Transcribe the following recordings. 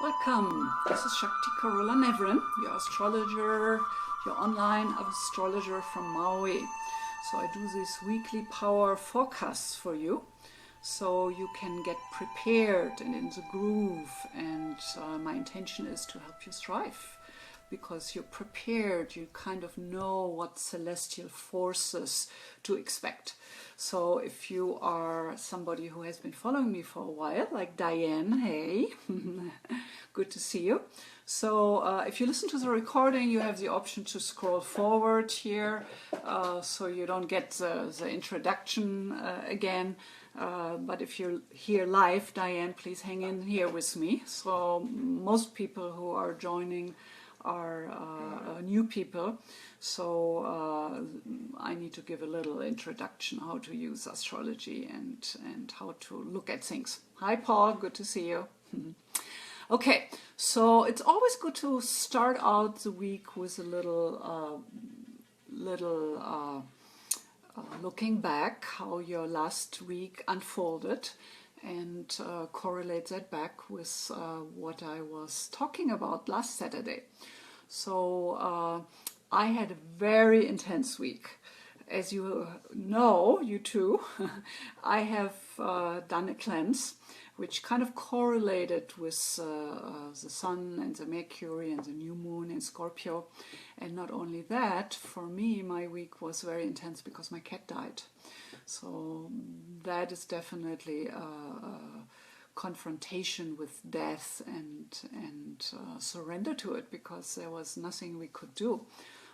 Welcome, this is Shakti Carola Navran, your astrologer, your online astrologer from Maui. So I do these weekly power forecasts for you, so you can get prepared and in the groove, and my intention is to help you thrive. Because you're prepared, you kind of know what celestial forces to expect. So if you are somebody who has been following me for a while, like Diane, hey, good to see you. So if you listen to the recording, you have the option to scroll forward here, so you don't get the introduction again. But if you're here live, Diane, please hang in here with me. So most people who are joining are new people, so I need to give a little introduction how to use astrology and how to look at things. Hi Paul, good to see you. Okay, so it's always good to start out the week with a little looking back how your last week unfolded, and correlate that back with what I was talking about last Saturday. So I had a very intense week. As you know, you too, I have done a cleanse which kind of correlated with the Sun and the Mercury and the new moon in Scorpio. And not only that, for me, my week was very intense because my cat died. So that is definitely a confrontation with death and surrender to it, because there was nothing we could do.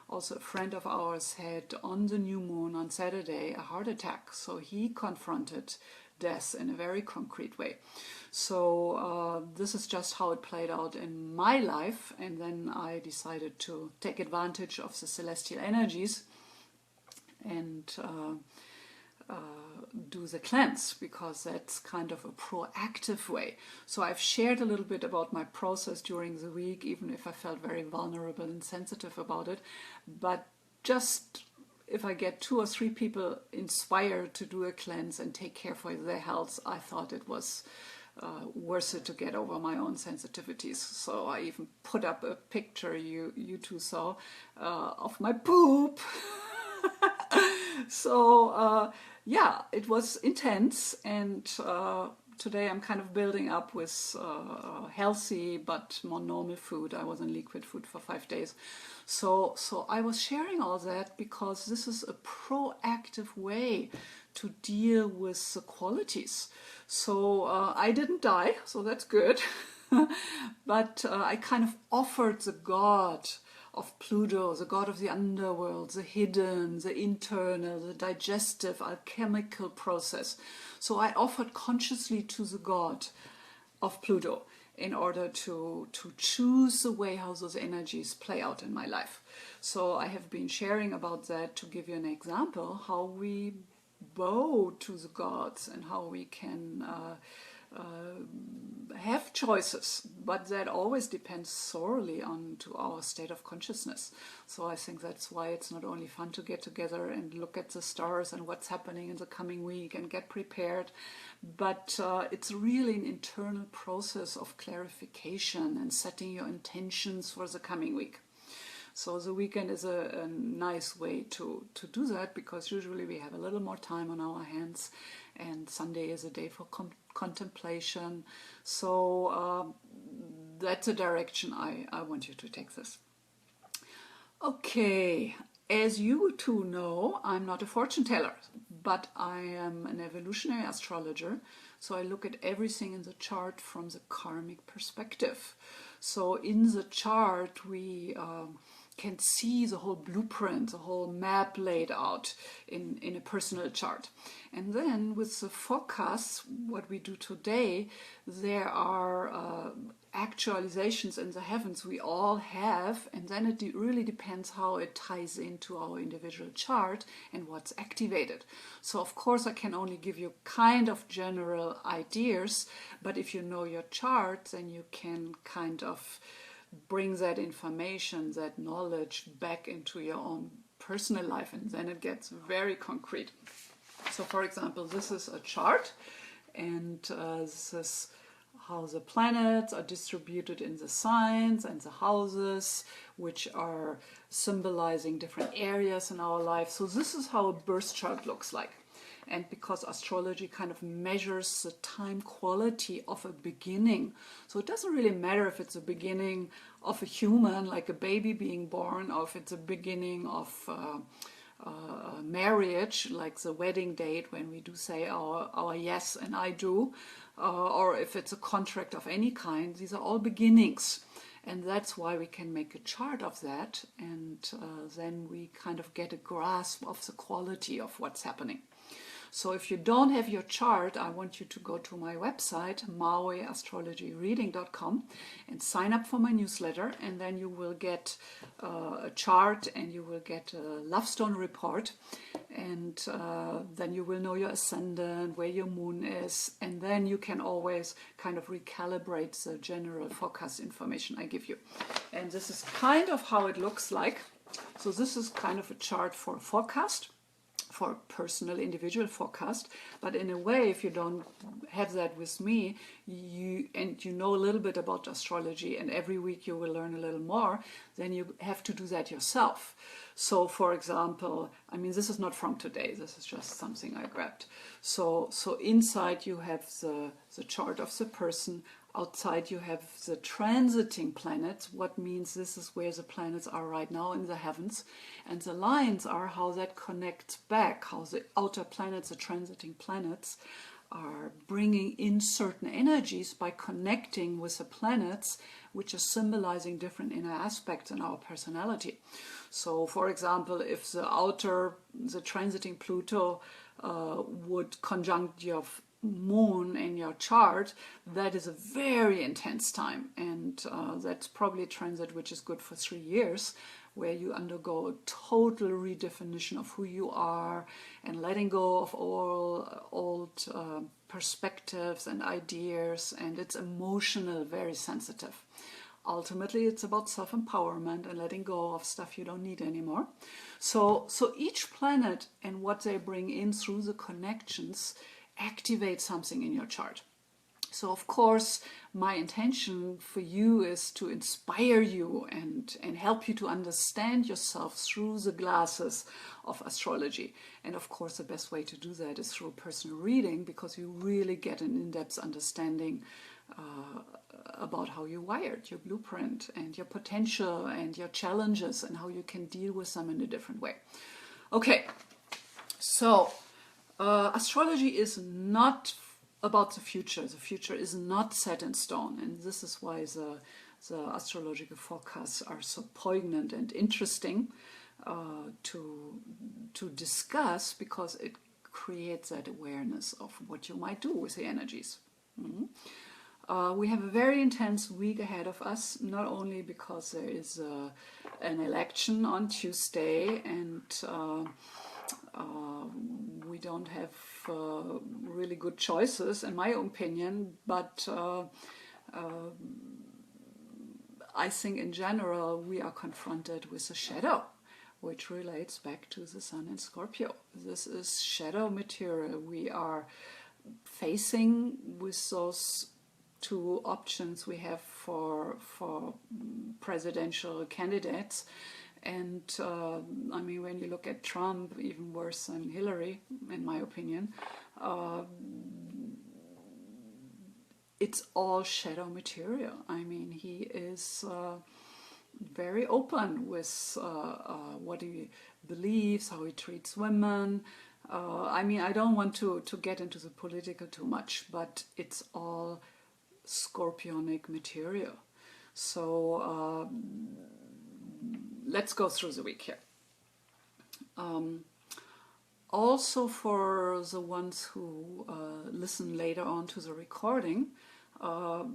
Also, a friend of ours had on the new moon on Saturday a heart attack, so he confronted death in a very concrete way. So this is just how it played out in my life, and then I decided to take advantage of the celestial energies and do the cleanse, because that's kind of a proactive way. So I've shared a little bit about my process during the week, even if I felt very vulnerable and sensitive about it. But just if I get 2 or 3 people inspired to do a cleanse and take care for their health, I thought it was worth it to get over my own sensitivities. So I even put up a picture you two saw of my poop. So yeah, it was intense, and today I'm kind of building up with healthy but more normal food. I was on liquid food for 5 days. So I was sharing all that because this is a proactive way to deal with the qualities. So I didn't die, so that's good. But I kind of offered the god of Pluto, the god of the underworld, the hidden, the internal, the digestive, alchemical process. So I offered consciously to the god of Pluto in order to choose the way how those energies play out in my life. So I have been sharing about that to give you an example how we bow to the gods and how we can have choices, but that always depends sorely on to our state of consciousness. So I think that's why it's not only fun to get together and look at the stars and what's happening in the coming week and get prepared, but it's really an internal process of clarification and setting your intentions for the coming week. So the weekend is a nice way to do that, because usually we have a little more time on our hands, and Sunday is a day for contemplation. So that's a direction I want you to take this. Okay, as you two know, I'm not a fortune teller, but I am an evolutionary astrologer. So I look at everything in the chart from the karmic perspective. So in the chart we can see the whole blueprint, the whole map laid out in a personal chart. And then with the forecasts, what we do today, there are actualizations in the heavens we all have, and then it really depends how it ties into our individual chart and what's activated. So of course I can only give you kind of general ideas, but if you know your chart, then you can kind of bring that information, that knowledge back into your own personal life, and then it gets very concrete. So for example, this is a chart, and this is how the planets are distributed in the signs and the houses, which are symbolizing different areas in our life. So this is how a birth chart looks like. And because astrology kind of measures the time quality of a beginning, so it doesn't really matter if it's a beginning of a human, like a baby being born, or if it's a beginning of marriage, like the wedding date when we do say our yes and I do, or if it's a contract of any kind. These are all beginnings. And that's why we can make a chart of that, and then we kind of get a grasp of the quality of what's happening. So if you don't have your chart, I want you to go to my website, mauiastrologyreading.com, and sign up for my newsletter, and then you will get a chart, and you will get a love stone report, and then you will know your ascendant, where your moon is, and then you can always kind of recalibrate the general forecast information I give you. And this is kind of how it looks like. So this is kind of a chart for a forecast, for a personal individual forecast. But in a way, if you don't have that with me, you know a little bit about astrology, and every week you will learn a little more, then you have to do that yourself. So for example, I mean, this is not from today, this is just something I grabbed. So inside you have the chart of the person. Outside you have the transiting planets, what means this is where the planets are right now in the heavens. And the lines are how that connects back, how the outer planets, the transiting planets, are bringing in certain energies by connecting with the planets, which is symbolizing different inner aspects in our personality. So for example, if the transiting Pluto would conjunct your moon in your chart, that is a very intense time, and that's probably a transit which is good for 3 years, where you undergo a total redefinition of who you are and letting go of all old perspectives and ideas, and it's emotional, very sensitive. Ultimately, it's about self-empowerment and letting go of stuff you don't need anymore. So each planet and what they bring in through the connections activate something in your chart. So of course, my intention for you is to inspire you and help you to understand yourself through the glasses of astrology. And of course, the best way to do that is through a personal reading, because you really get an in-depth understanding about how you're wired, your blueprint, and your potential, and your challenges, and how you can deal with them in a different way. Okay, so astrology is not about the future. The future is not set in stone, and this is why the astrological forecasts are so poignant and interesting to discuss, because it creates that awareness of what you might do with the energies. We have a very intense week ahead of us, not only because there is an election on Tuesday, and we don't have really good choices, in my opinion, but I think in general we are confronted with a shadow, which relates back to the Sun in Scorpio. This is shadow material we are facing with those two options we have for presidential candidates. And I mean, when you look at Trump, even worse than Hillary, in my opinion, it's all shadow material. I mean, he is very open with what he believes, how he treats women. I mean, I don't want to get into the political too much, but it's all scorpionic material. So let's go through the week here. Also, for the ones who listen later on to the recording,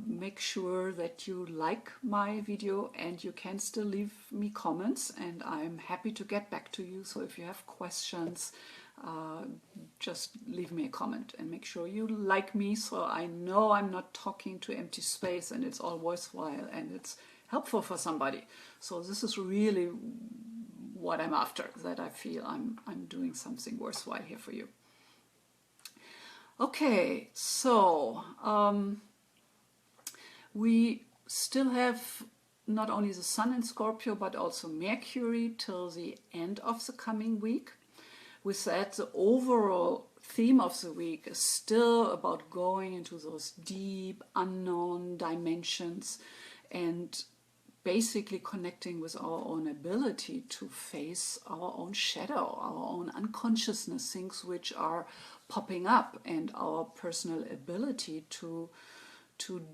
make sure that you like my video, and you can still leave me comments, and I'm happy to get back to you. So if you have questions, just leave me a comment, and make sure you like me, so I know I'm not talking to empty space, and it's all worthwhile and it's helpful for somebody. So this is really what I'm after, that I feel I'm doing something worthwhile here for you. Okay, so We still have not only the Sun in Scorpio, but also Mercury till the end of the coming week. With that, the overall theme of the week is still about going into those deep, unknown dimensions and basically connecting with our own ability to face our own shadow, our own unconsciousness, things which are popping up, and our personal ability to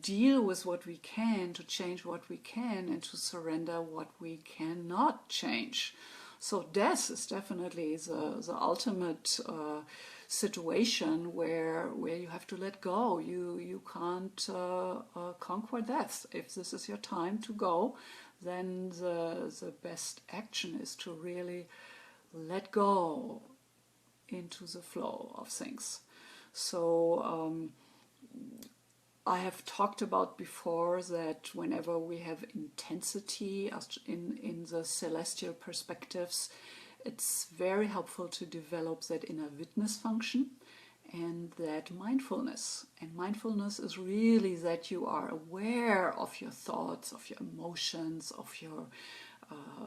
deal with what we can, to change what we can, and to surrender what we cannot change. So death is definitely the ultimate situation where you have to let go. You can't conquer death. If this is your time to go, then the best action is to really let go into the flow of things. So I have talked about before that whenever we have intensity in the celestial perspectives, it's very helpful to develop that inner witness function and that mindfulness. And mindfulness is really that you are aware of your thoughts, of your emotions, of your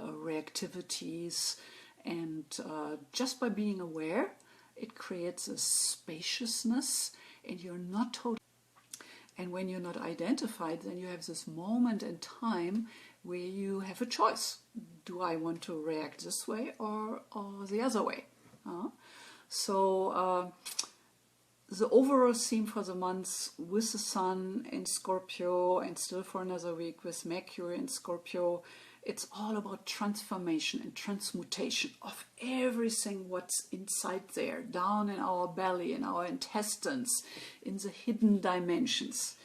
reactivities. And just by being aware, it creates a spaciousness, and you're not totally. And when you're not identified, then you have this moment in time where you have a choice. Do I want to react this way or the other way? So the overall theme for the month with the Sun in Scorpio and still for another week with Mercury in Scorpio, it's all about transformation and transmutation of everything what's inside there, down in our belly, in our intestines, in the hidden dimensions.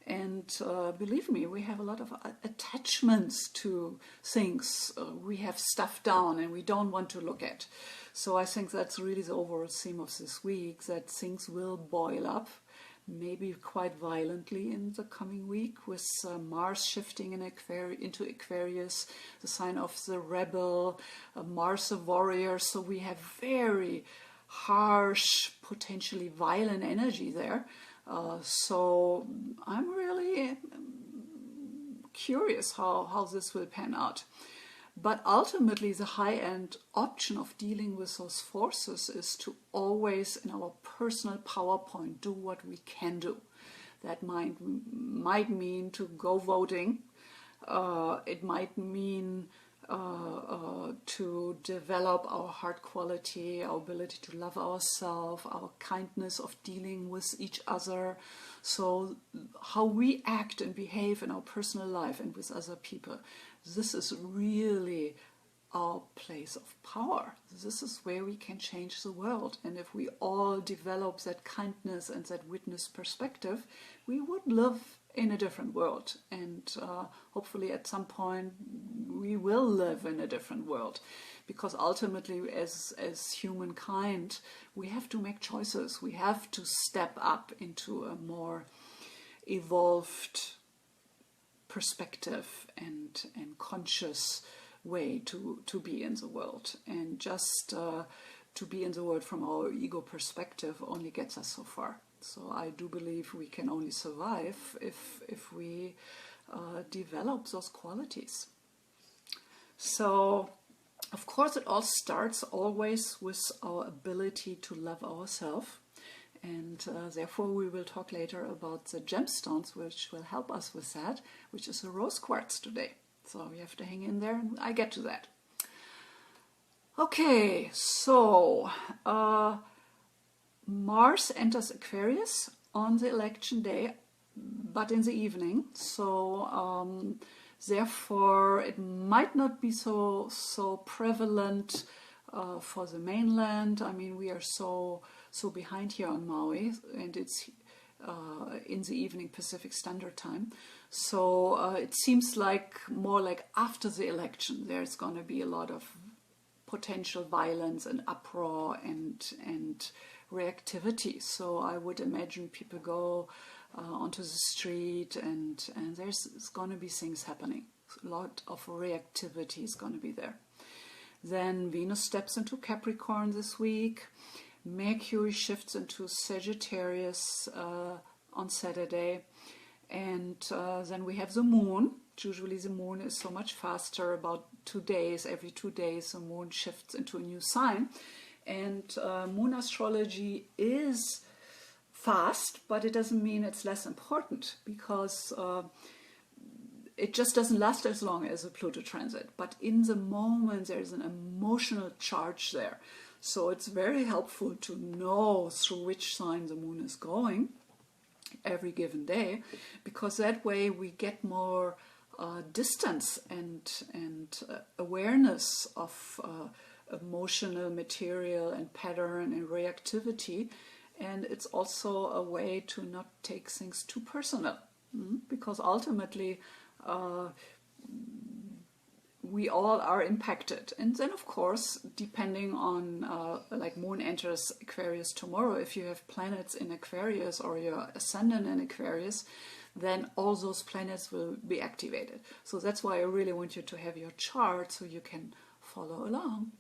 And believe me, we have a lot of attachments to things we have stuffed down and we don't want to look at. So I think that's really the overall theme of this week, that things will boil up, maybe quite violently in the coming week, with Mars shifting into Aquarius, the sign of the rebel, Mars the warrior. So we have very harsh, potentially violent energy there. So I'm really curious how this will pan out. But ultimately, the high-end option of dealing with those forces is to always, in our personal PowerPoint, do what we can do. That might mean to go voting. It might mean to develop our heart quality, our ability to love ourselves, our kindness of dealing with each other. So how we act and behave in our personal life and with other people, this is really our place of power. This is where we can change the world. And if we all develop that kindness and that witness perspective, we would live in a different world. And hopefully at some point we will live in a different world. Because ultimately, as humankind, we have to make choices. We have to step up into a more evolved perspective and conscious way to be in the world. And just to be in the world from our ego perspective only gets us so far. So I do believe we can only survive if we develop those qualities. So of course it all starts always with our ability to love ourselves. And therefore we will talk later about the gemstones which will help us with that, which is a rose quartz today. So you have to hang in there and I get to that. Okay, so Mars enters Aquarius on the election day, but in the evening. So therefore it might not be so prevalent for the mainland. I mean, we are so behind here on Maui, and it's in the evening Pacific Standard Time. So it seems like more like after the election there's going to be a lot of potential violence and uproar and reactivity. So I would imagine people go onto the street and there's going to be things happening. A lot of reactivity is going to be there. Then Venus steps into Capricorn this week. Mercury shifts into Sagittarius on Saturday. And then we have the moon. Usually the moon is so much faster, about 2 days, every 2 days the moon shifts into a new sign. And moon astrology is fast, but it doesn't mean it's less important, because it just doesn't last as long as a Pluto transit. But in the moment there's an emotional charge there. So it's very helpful to know through which sign the moon is going every given day, because that way we get more distance and awareness of emotional material and pattern and reactivity. And it's also a way to not take things too personal, because ultimately we all are impacted. And then of course, depending on like moon enters Aquarius tomorrow, if you have planets in Aquarius or your ascendant in Aquarius, then all those planets will be activated. So that's why I really want you to have your chart so you can follow along.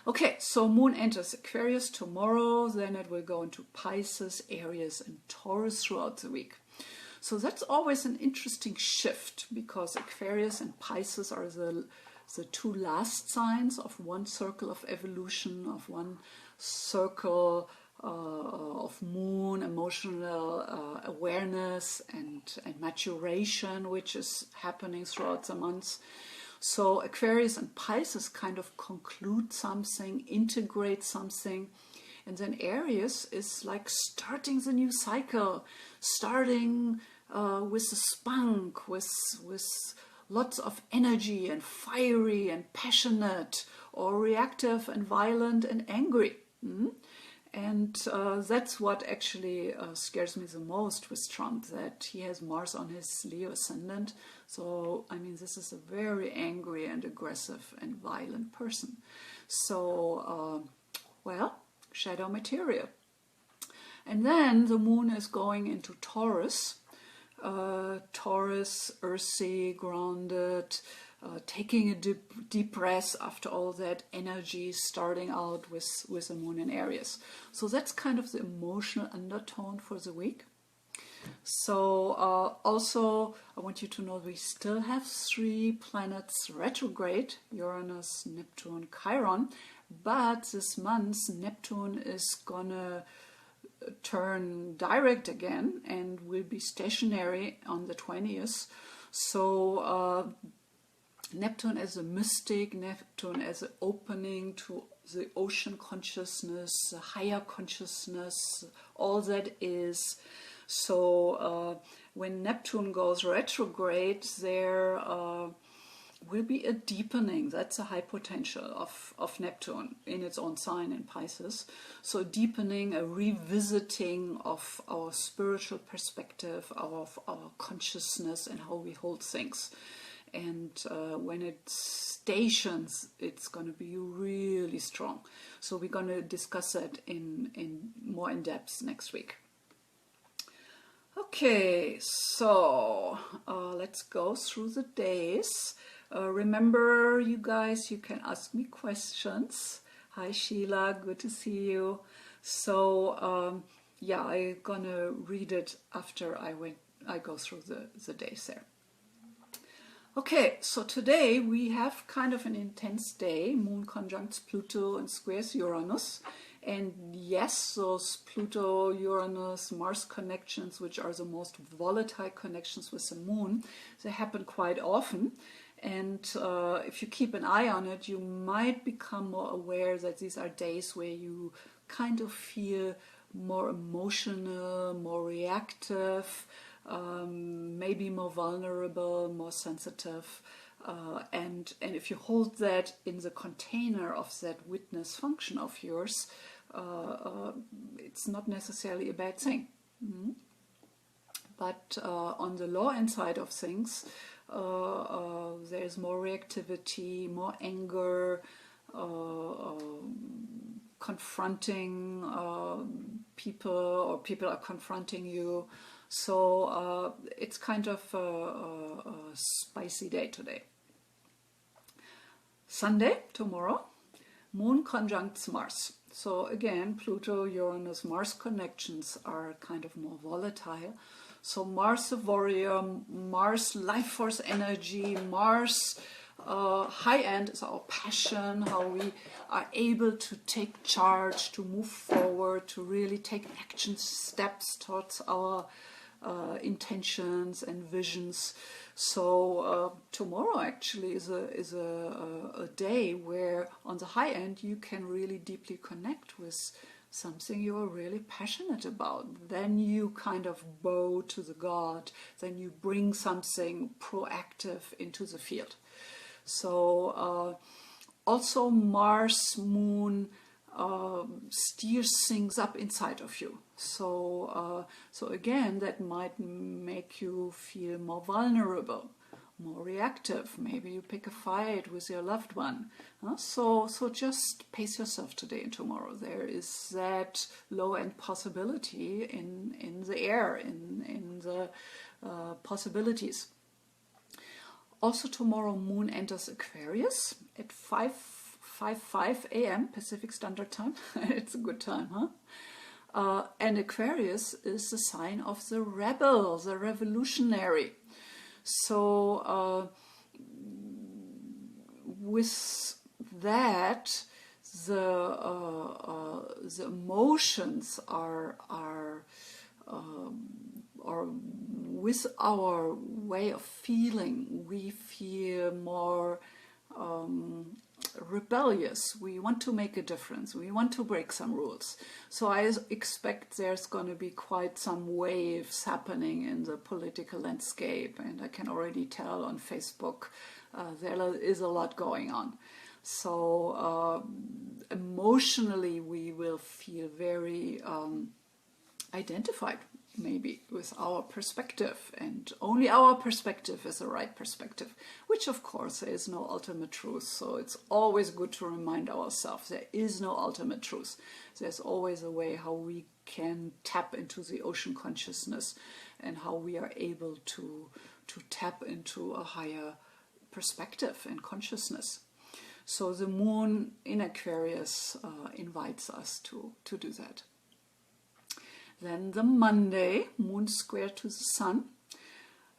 Okay, so moon enters Aquarius tomorrow, then it will go into Pisces, Aries and Taurus throughout the week. So that's always an interesting shift, because Aquarius and Pisces are the two last signs of one circle of evolution, of one circle of moon, emotional awareness and maturation, which is happening throughout the months. So Aquarius and Pisces kind of conclude something, integrate something. And then Aries is like starting the new cycle, starting with a spunk, with lots of energy and fiery and passionate, or reactive and violent and angry. And that's what actually scares me the most with Trump, that he has Mars on his Leo ascendant. So, I mean, this is a very angry and aggressive and violent person. So, well, shadow material. And then the moon is going into Taurus. Taurus, earthy, grounded, taking a deep breath after all that energy, starting out with the moon in Aries. So that's kind of the emotional undertone for the week. So also I want you to know we still have 3 planets retrograde: Uranus, Neptune, Chiron. But this month Neptune is gonna turn direct again and will be stationary on the 20th. So Neptune as a mystic, Neptune as an opening to the ocean consciousness, the higher consciousness, all that is. So when Neptune goes retrograde, there will be a deepening. That's a high potential of Neptune in its own sign in Pisces. So deepening, a revisiting of our spiritual perspective, of our consciousness and how we hold things. And when it stations, it's going to be really strong. So we're going to discuss that in more in depth next week. Okay, so let's go through the days. Remember, you guys, you can ask me questions. Hi Sheila, good to see you. So yeah, I'm gonna read it after I go through the days there. Okay, so today we have kind of an intense day. Moon conjuncts Pluto and squares Uranus. And yes, those Pluto, Uranus, Mars connections, which are the most volatile connections with the moon, they happen quite often. And if you keep an eye on it, you might become more aware that these are days where you kind of feel more emotional, more reactive, maybe more vulnerable, more sensitive. And if you hold that in the container of that witness function of yours, it's not necessarily a bad thing. But on the low end side of things, there's more reactivity, more anger, confronting people, or people are confronting you. So it's kind of a spicy day today. Sunday, tomorrow, Moon conjuncts Mars. So again, Pluto, Uranus, Mars connections are kind of more volatile. So Mars the warrior, Mars life force energy, Mars high end is our passion, how we are able to take charge, to move forward, to really take action steps towards our intentions and visions. So tomorrow actually is a day where on the high end you can really deeply connect with something you are really passionate about. Then you kind of bow to the god, then you bring something proactive into the field. So also Mars, Moon steers things up inside of you. So again, that might make you feel more vulnerable, more reactive. Maybe you pick a fight with your loved one. So just pace yourself today and tomorrow. There is that low-end possibility in the air, in the possibilities. Also tomorrow, Moon enters Aquarius at 5:55 a.m. Pacific Standard Time. It's a good time, huh? And Aquarius is the sign of the rebel, the revolutionary. So with that, the emotions are with our way of feeling, we feel more rebellious. We want to make a difference. We want to break some rules. So I expect there's going to be quite some waves happening in the political landscape, and I can already tell on Facebook there is a lot going on. So emotionally we will feel very identified maybe with our perspective, and only our perspective is the right perspective, which of course there is no ultimate truth. So it's always good to remind ourselves there is no ultimate truth. There's always a way how we can tap into the ocean consciousness and how we are able to tap into a higher perspective and consciousness. So the moon in Aquarius invites us to do that. Then the Monday, moon square to the sun.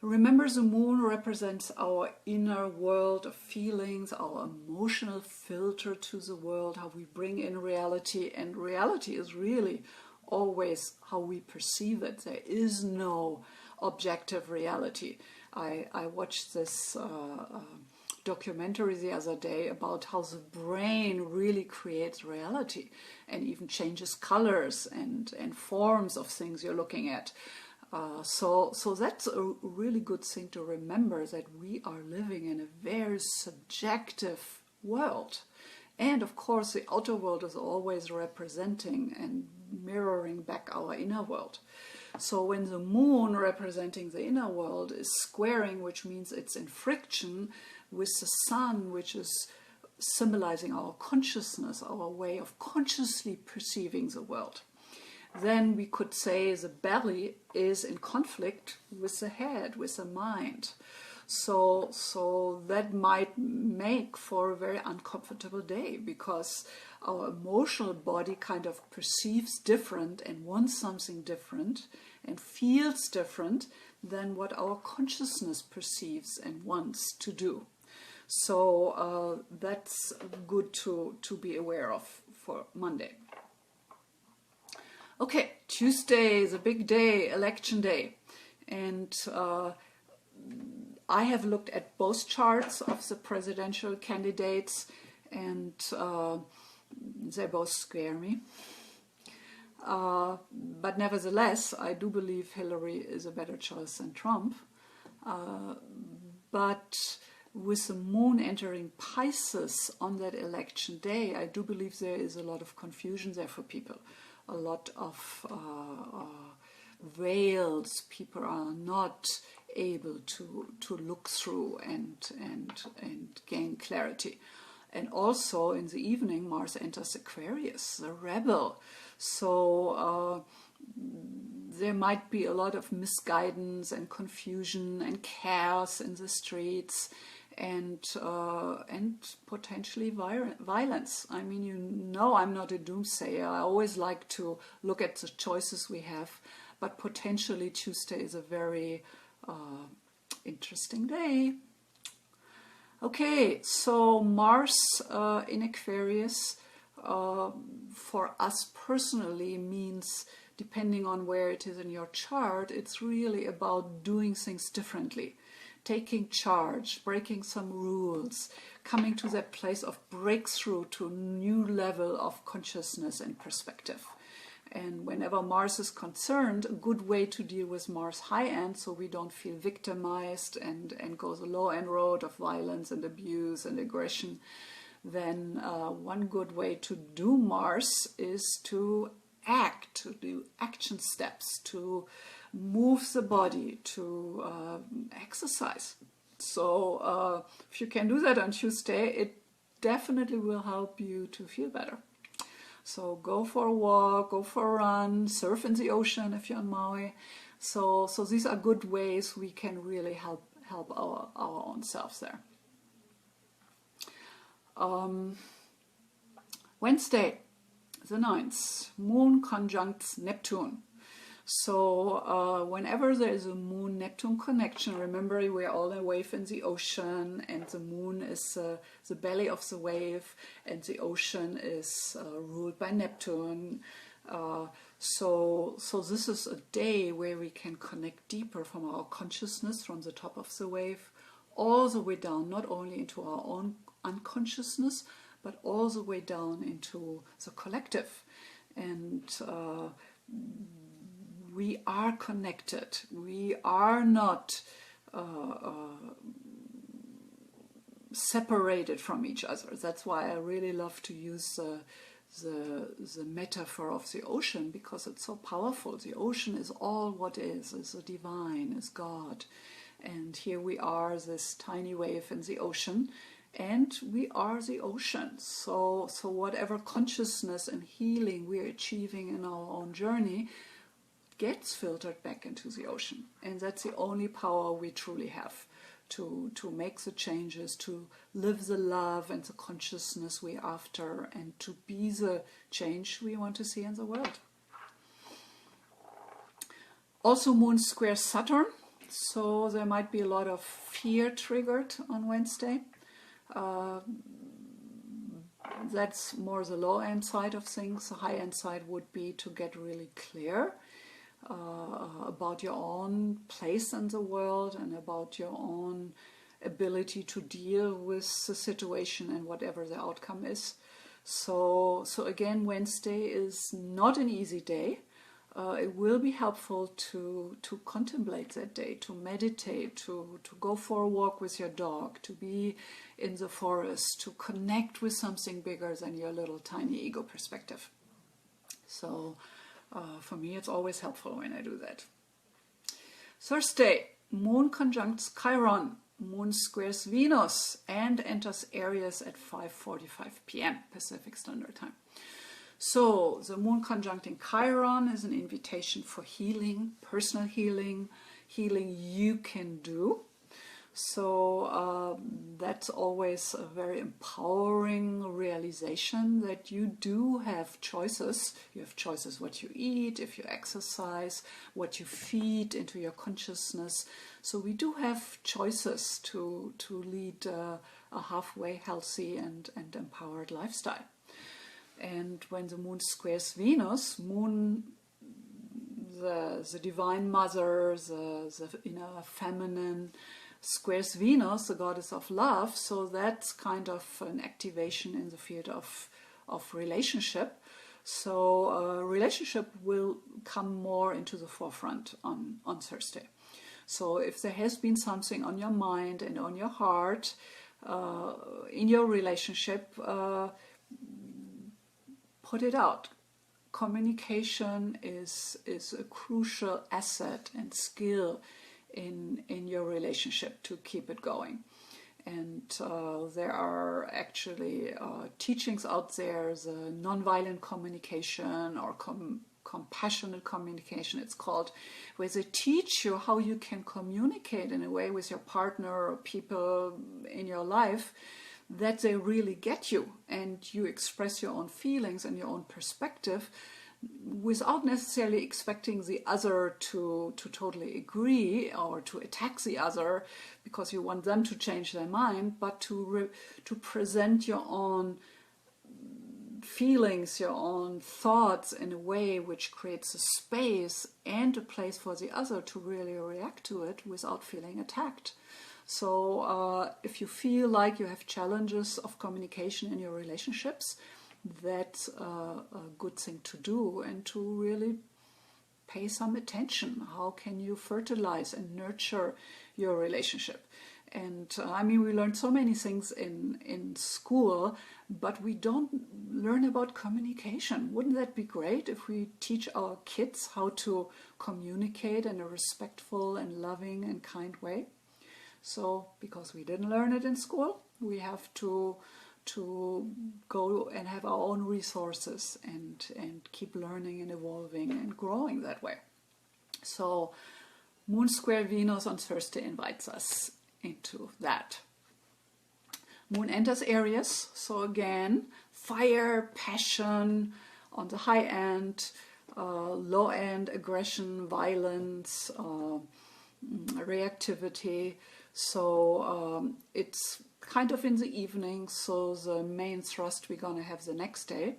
Remember, the moon represents our inner world of feelings, our emotional filter to the world, how we bring in reality. And reality is really always how we perceive it. There is no objective reality. I watched this documentary the other day about how the brain really creates reality and even changes colors and forms of things you're looking at. So that's a really good thing to remember, that we are living in a very subjective world. And of course the outer world is always representing and mirroring back our inner world. So when the moon representing the inner world is squaring, which means it's in friction with the sun, which is symbolizing our consciousness, our way of consciously perceiving the world, then we could say the belly is in conflict with the head, with the mind. So that might make for a very uncomfortable day, because our emotional body kind of perceives different and wants something different and feels different than what our consciousness perceives and wants to do. So that's good to be aware of for Monday. Okay, Tuesday is a big day, election day. And I have looked at both charts of the presidential candidates, and they both scare me. But nevertheless, I do believe Hillary is a better choice than Trump. But with the moon entering Pisces on that election day, I do believe there is a lot of confusion there for people. A lot of veils people are not able to look through and gain clarity. And also in the evening, Mars enters Aquarius, the rebel. So there might be a lot of misguidance and confusion and chaos in the streets. and potentially violence. I mean, you know, I'm not a doomsayer. I always like to look at the choices we have, but potentially Tuesday is a very interesting day. Okay, so Mars in Aquarius for us personally means, depending on where it is in your chart, it's really about doing things differently, taking charge, breaking some rules, coming to that place of breakthrough to a new level of consciousness and perspective. And whenever Mars is concerned, a good way to deal with Mars high end, so we don't feel victimized and go the low end road of violence and abuse and aggression, then one good way to do Mars is to act, to do action steps, to move the body, to exercise. So if you can do that on Tuesday, it definitely will help you to feel better. So go for a walk, go for a run, surf in the ocean if you're on Maui. So these are good ways we can really help our own selves there. Wednesday, the 9th, Moon conjuncts Neptune. So whenever there is a Moon-Neptune connection, remember we are all a wave in the ocean, and the Moon is the belly of the wave, and the ocean is ruled by Neptune. So this is a day where we can connect deeper from our consciousness, from the top of the wave, all the way down, not only into our own unconsciousness, but all the way down into the collective. And we are connected. We are not separated from each other. That's why I really love to use the metaphor of the ocean, because it's so powerful. The ocean is all what is the divine, is God. And here we are, this tiny wave in the ocean, and we are the ocean. So whatever consciousness and healing we're achieving in our own journey gets filtered back into the ocean. And that's the only power we truly have to make the changes, to live the love and the consciousness we're after, and to be the change we want to see in the world. Also, Moon squares Saturn, so there might be a lot of fear triggered on Wednesday. That's more the low end side of things. The high end side would be to get really clear about your own place in the world and about your own ability to deal with the situation and whatever the outcome is. So again, Wednesday is not an easy day. It will be helpful to contemplate that day, to meditate, to go for a walk with your dog, to be in the forest, to connect with something bigger than your little tiny ego perspective. So for me, it's always helpful when I do that. Thursday, Moon conjuncts Chiron. Moon squares Venus and enters Aries at 5:45 p.m. Pacific Standard Time. So the Moon conjuncting Chiron is an invitation for healing, personal healing, healing you can do. So that's always a very empowering realization that you do have choices. You have choices what you eat, if you exercise, what you feed into your consciousness. So we do have choices to lead a halfway healthy and empowered lifestyle. And when the Moon squares Venus, Moon, the divine mother, the inner feminine, squares Venus, the goddess of love. So that's kind of an activation in the field of relationship. So relationship will come more into the forefront on Thursday. So if there has been something on your mind and on your heart in your relationship, put it out. Communication is a crucial asset and skill in your relationship to keep it going. And there are actually teachings out there, the nonviolent communication or compassionate communication, it's called, where they teach you how you can communicate in a way with your partner or people in your life that they really get you, and you express your own feelings and your own perspective without necessarily expecting the other to totally agree or to attack the other because you want them to change their mind, but to present your own feelings, your own thoughts in a way which creates a space and a place for the other to really react to it without feeling attacked. So if you feel like you have challenges of communication in your relationships, that's a good thing to do, and to really pay some attention. How can you fertilize and nurture your relationship? And I mean, we learn so many things in school, but we don't learn about communication. Wouldn't that be great if we teach our kids how to communicate in a respectful and loving and kind way? So, because we didn't learn it in school, we have to go and have our own resources and keep learning and evolving and growing that way. So Moon square Venus on Thursday invites us into that. Moon enters Aries, so again, fire, passion on the high end, low end, aggression, violence, reactivity. So it's kind of in the evening, so the main thrust we're going to have the next day.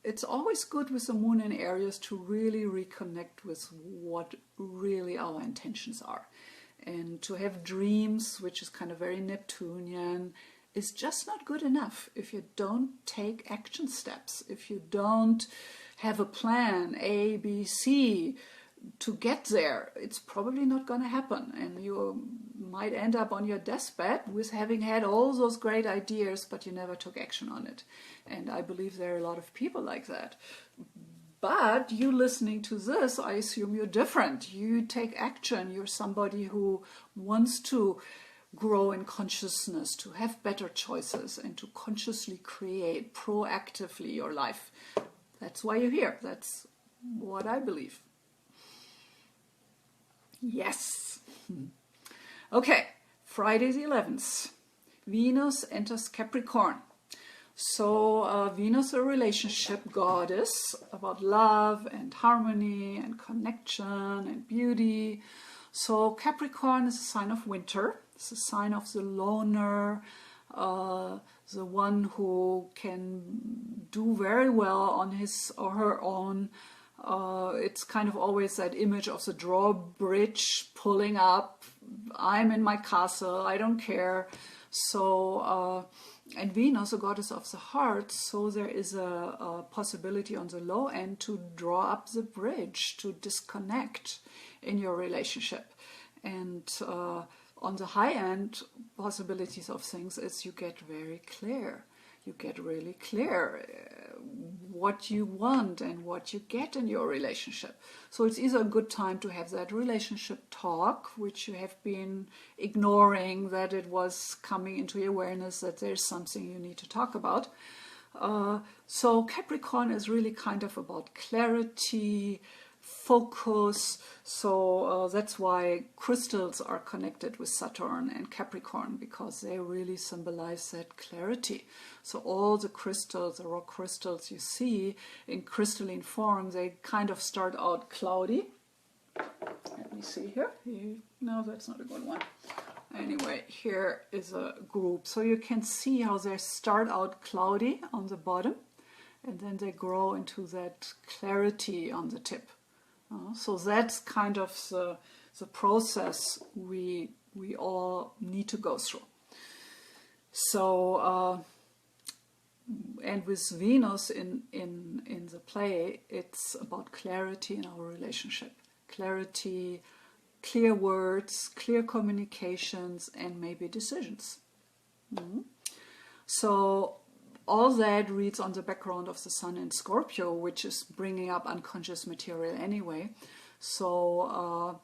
It's always good with the moon in Aries to really reconnect with what really our intentions are. And to have dreams, which is kind of very Neptunian, is just not good enough if you don't take action steps, if you don't have a plan, A, B, C, to get there. It's probably not going to happen, and you might end up on your deathbed with having had all those great ideas, but you never took action on it. And I believe there are a lot of people like that. But you listening to this, I assume you're different. You take action. You're somebody who wants to grow in consciousness, to have better choices, and to consciously create proactively your life. That's why you're here. That's what I believe. Yes. Okay, Friday the 11th. Venus enters Capricorn. So Venus, a relationship goddess about love and harmony and connection and beauty. So Capricorn is a sign of winter. It's a sign of the loner, the one who can do very well on his or her own. It's kind of always that image of the drawbridge pulling up. I'm in my castle, I don't care. So, and Venus, a goddess of the heart, so there is a possibility on the low end to draw up the bridge, to disconnect in your relationship. And on the high end, possibilities of things is you get very clear. You get really clear what you want and what you get in your relationship. So it's either a good time to have that relationship talk, which you have been ignoring, that it was coming into your awareness that there's something you need to talk about. So Capricorn is really kind of about clarity, focus. So that's why crystals are connected with Saturn and Capricorn, because they really symbolize that clarity. So all the crystals, the rock crystals you see in crystalline form, they kind of start out cloudy. Let me see here. No, that's not a good one. Anyway, here is a group. So you can see how they start out cloudy on the bottom, and then they grow into that clarity on the tip. So that's kind of the process we all need to go through. So, and with Venus in the play, it's about clarity in our relationship. Clarity, clear words, clear communications, and maybe decisions. So all that reads on the background of the Sun in Scorpio, which is bringing up unconscious material anyway. So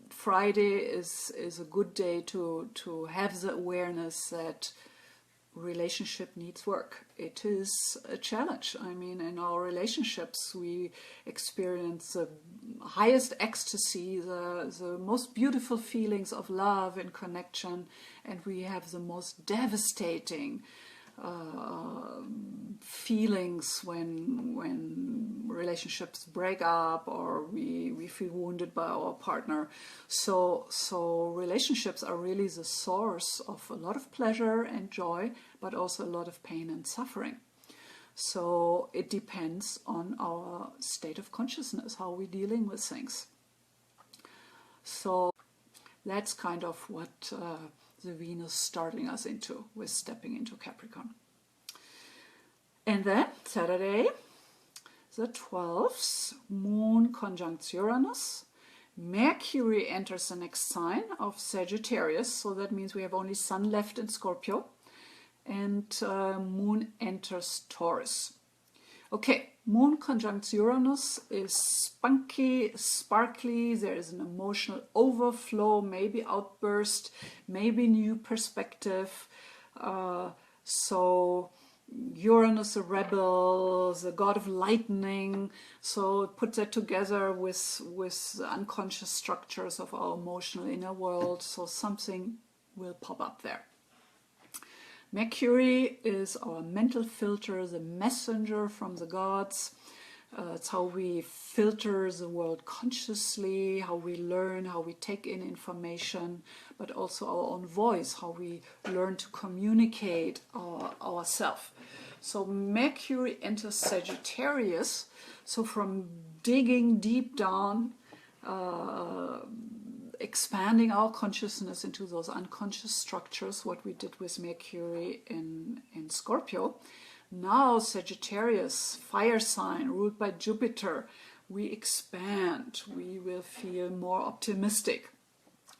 Friday is a good day to have the awareness that relationship needs work. It is a challenge. I mean, in our relationships, we experience the highest ecstasy, the most beautiful feelings of love and connection, and we have the most devastating feelings when relationships break up or we feel wounded by our partner. So relationships are really the source of a lot of pleasure and joy, but also a lot of pain and suffering. So it depends on our state of consciousness, how we're dealing with things. So that's kind of what the Venus starting us into, with stepping into Capricorn. And then Saturday, the 12th, Moon conjunct Uranus. Mercury enters the next sign of Sagittarius, so that means we have only Sun left in Scorpio, and Moon enters Taurus. Okay, Moon conjunct Uranus is spunky, sparkly, there is an emotional overflow, maybe outburst, maybe new perspective. So Uranus, the rebel, the god of lightning, so put that together with the unconscious structures of our emotional inner world, so something will pop up there. Mercury is our mental filter, the messenger from the gods. It's how we filter the world consciously, how we learn, how we take in information, but also our own voice, how we learn to communicate ourselves. So Mercury enters Sagittarius, so from digging deep down, expanding our consciousness into those unconscious structures, what we did with Mercury in Scorpio. Now Sagittarius, fire sign, ruled by Jupiter, we expand, we will feel more optimistic.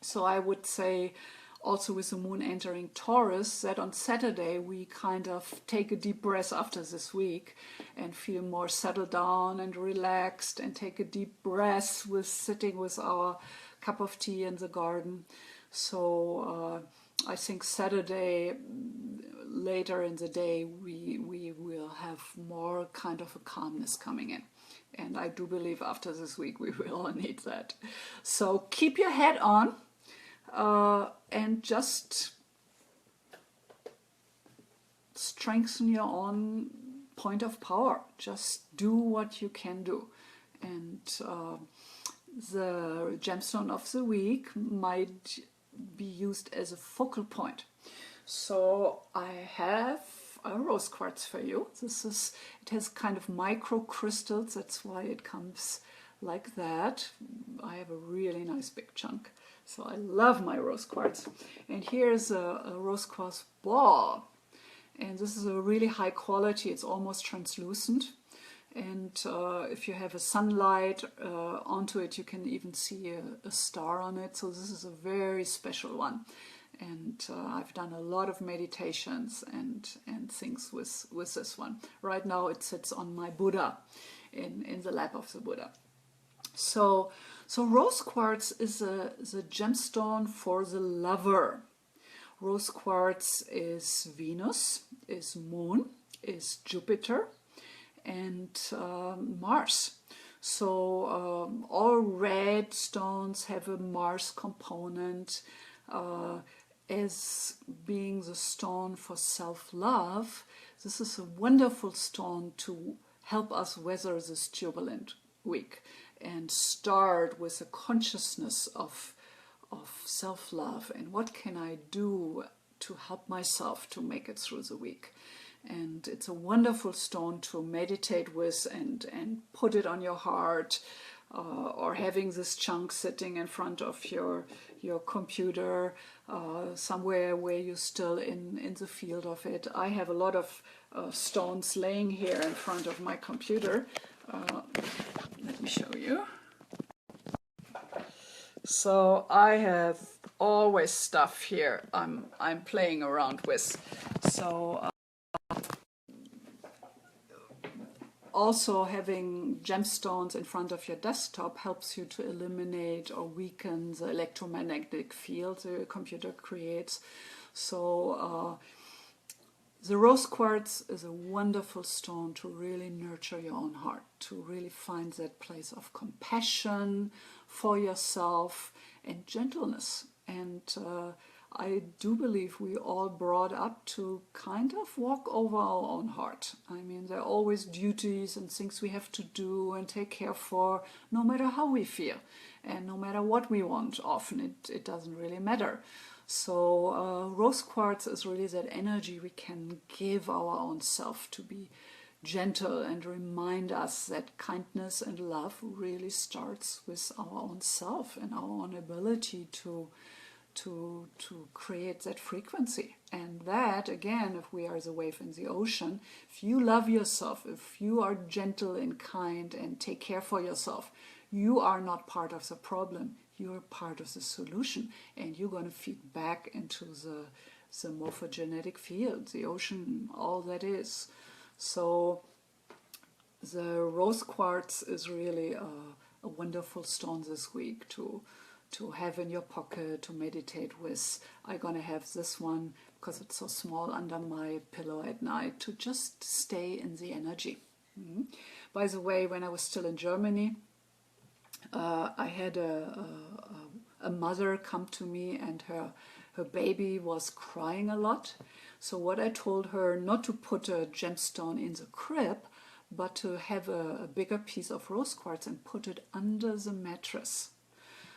So I would say also with the moon entering Taurus, that on Saturday we kind of take a deep breath after this week and feel more settled down and relaxed, and take a deep breath with sitting with our cup of tea in the garden. So I think Saturday, later in the day, we will have more kind of a calmness coming in. And I do believe after this week we will all need that. So keep your head on and just strengthen your own point of power. Just do what you can do. And the gemstone of the week might be used as a focal point. So I have a rose quartz for you. It has kind of micro crystals, that's why it comes like that. I have a really nice big chunk, so I love my rose quartz. And here's a rose quartz ball, and this is a really high quality. It's almost translucent, and if you have a sunlight onto it, you can even see a star on it. So this is a very special one. And I've done a lot of meditations and things with this one. Right now it sits on my Buddha, in the lap of the Buddha. So rose quartz is the gemstone for the lover. Rose quartz is Venus, is Moon, is Jupiter, and Mars. So all red stones have a Mars component. As being the stone for self-love, this is a wonderful stone to help us weather this turbulent week and start with a consciousness of self-love and what can I do to help myself to make it through the week. And it's a wonderful stone to meditate with and put it on your heart, or having this chunk sitting in front of your computer, somewhere where you're still in the field of it. I have a lot of stones laying here in front of my computer. Let me show you. So I have always stuff here I'm playing around with. So also having gemstones in front of your desktop helps you to eliminate or weaken the electromagnetic field the computer creates. So The rose quartz is a wonderful stone to really nurture your own heart, to really find that place of compassion for yourself and gentleness. And I do believe we all brought up to kind of walk over our own heart. I mean, there are always duties and things we have to do and take care for, no matter how we feel and no matter what we want. Often it doesn't really matter. So rose quartz is really that energy we can give our own self to be gentle and remind us that kindness and love really starts with our own self and our own ability to create that frequency. And that, again, if we are the wave in the ocean, if you love yourself, if you are gentle and kind and take care for yourself, you are not part of the problem. You're part of the solution, and you're going to feed back into the morphogenetic field, the ocean, all that is. So the rose quartz is really a wonderful stone this week to have in your pocket, to meditate with. I'm going to have this one, because it's so small, under my pillow at night, to just stay in the energy. By the way, when I was still in Germany, I had a mother come to me, and her baby was crying a lot. So what I told her, not to put a gemstone in the crib, but to have a bigger piece of rose quartz and put it under the mattress.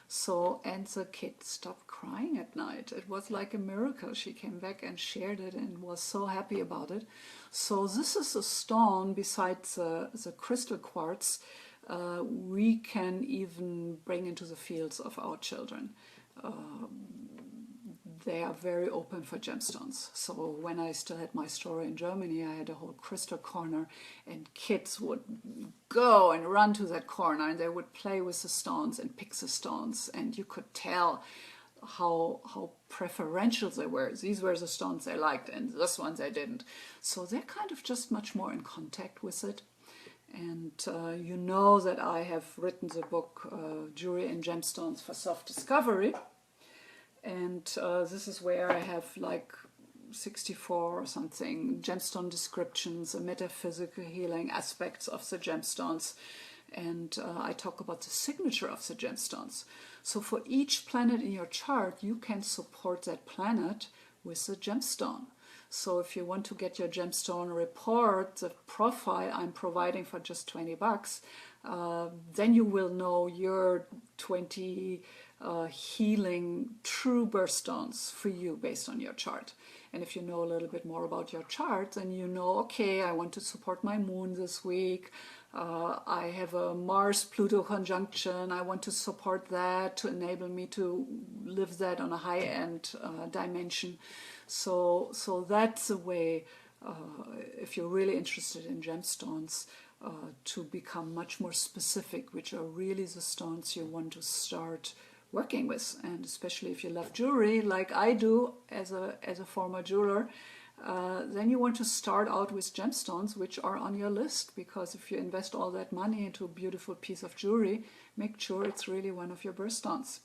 So, and the kid stopped crying at night. It was like a miracle. She came back and shared it and was so happy about it. So this is a stone, besides the crystal quartz, we can even bring into the fields of our children. They are very open for gemstones. So when I still had my store in Germany, I had a whole crystal corner, and kids would go and run to that corner, and they would play with the stones and pick the stones, and you could tell how preferential they were. These were the stones they liked, and this one they didn't. So they're kind of just much more in contact with it. And you know that I have written the book Jewelry and Gemstones for Self-Discovery. And this is where I have like 64 or something gemstone descriptions, metaphysical healing aspects of the gemstones. And I talk about the signature of the gemstones. So for each planet in your chart, you can support that planet with a gemstone. So if you want to get your gemstone report, the profile I'm providing for just $20, then you will know your 20 healing true birthstones for you based on your chart. And if you know a little bit more about your chart, then you know, okay, I want to support my moon this week. I have a Mars-Pluto conjunction. I want to support that to enable me to live that on a high-end dimension. So that's a way, if you're really interested in gemstones, to become much more specific, which are really the stones you want to start working with. And especially if you love jewelry, like I do as a former jeweler, then you want to start out with gemstones which are on your list, because if you invest all that money into a beautiful piece of jewelry, make sure it's really one of your birthstones.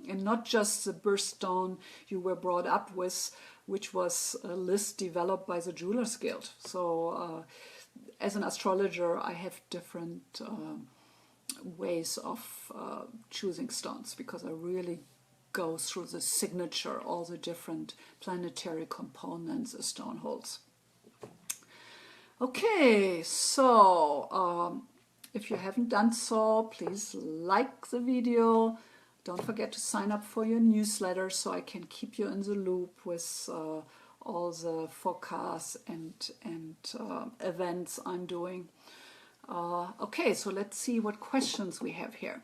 And not just the birthstone you were brought up with, which was a list developed by the Jewelers Guild. So as an astrologer, I have different ways of choosing stones, because I really go through the signature, all the different planetary components a stone holds. Okay, so if you haven't done so, please like the video. Don't forget to sign up for your newsletter so I can keep you in the loop with all the forecasts and events I'm doing. Okay, so let's see what questions we have here.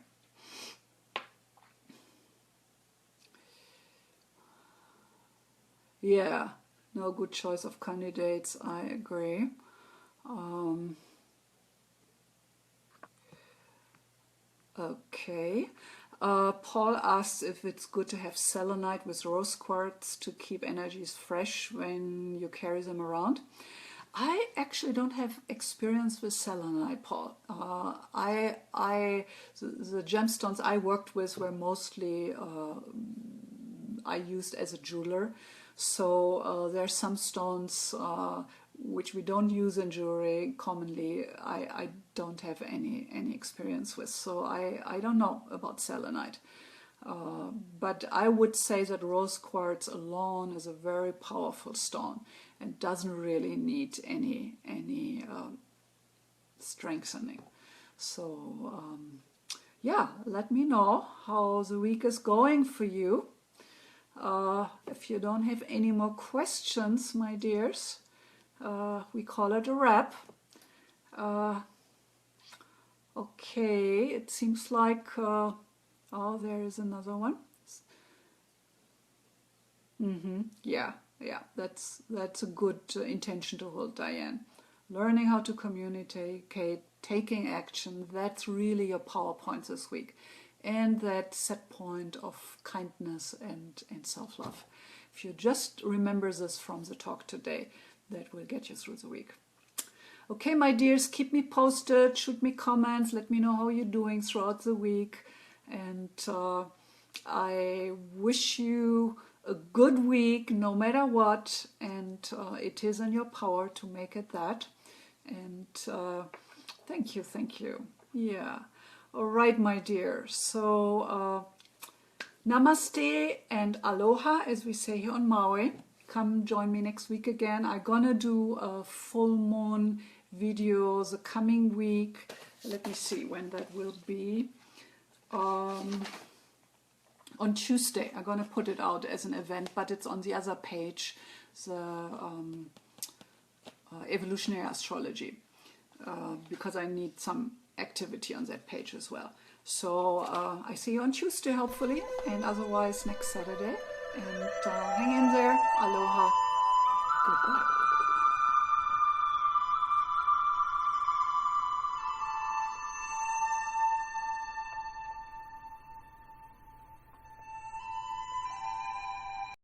Yeah, no good choice of candidates, I agree. Okay. Paul asks if it's good to have selenite with rose quartz to keep energies fresh when you carry them around. I actually don't have experience with selenite, Paul. The gemstones I worked with were mostly I used as a jeweler. So there are some stones which we don't use in jewelry commonly. I don't have any experience with, so I don't know about selenite. But I would say that rose quartz alone is a very powerful stone and doesn't really need any strengthening. So yeah, let me know how the week is going for you. If you don't have any more questions, my dears, we call it a wrap. Okay, it seems like oh, there is another one. Yeah, that's a good intention to hold, Diane. Learning how to communicate, taking action, that's really your power point this week. And that set point of kindness and self-love. If you just remember this from the talk today, that will get you through the week. Okay, my dears, keep me posted, shoot me comments, let me know how you're doing throughout the week. And I wish you a good week no matter what, and it is in your power to make it that. And thank you. Yeah. All right, my dear. So namaste and aloha, as we say here on Maui. Come join me next week again. I'm gonna do a full moon video the coming week. Let me see when that will be. On Tuesday. I'm gonna put it out as an event, but it's on the other page, the evolutionary astrology, because I need some activity on that page as well. So I see you on Tuesday, hopefully, and otherwise next Saturday. And hang in there. Aloha. Goodbye.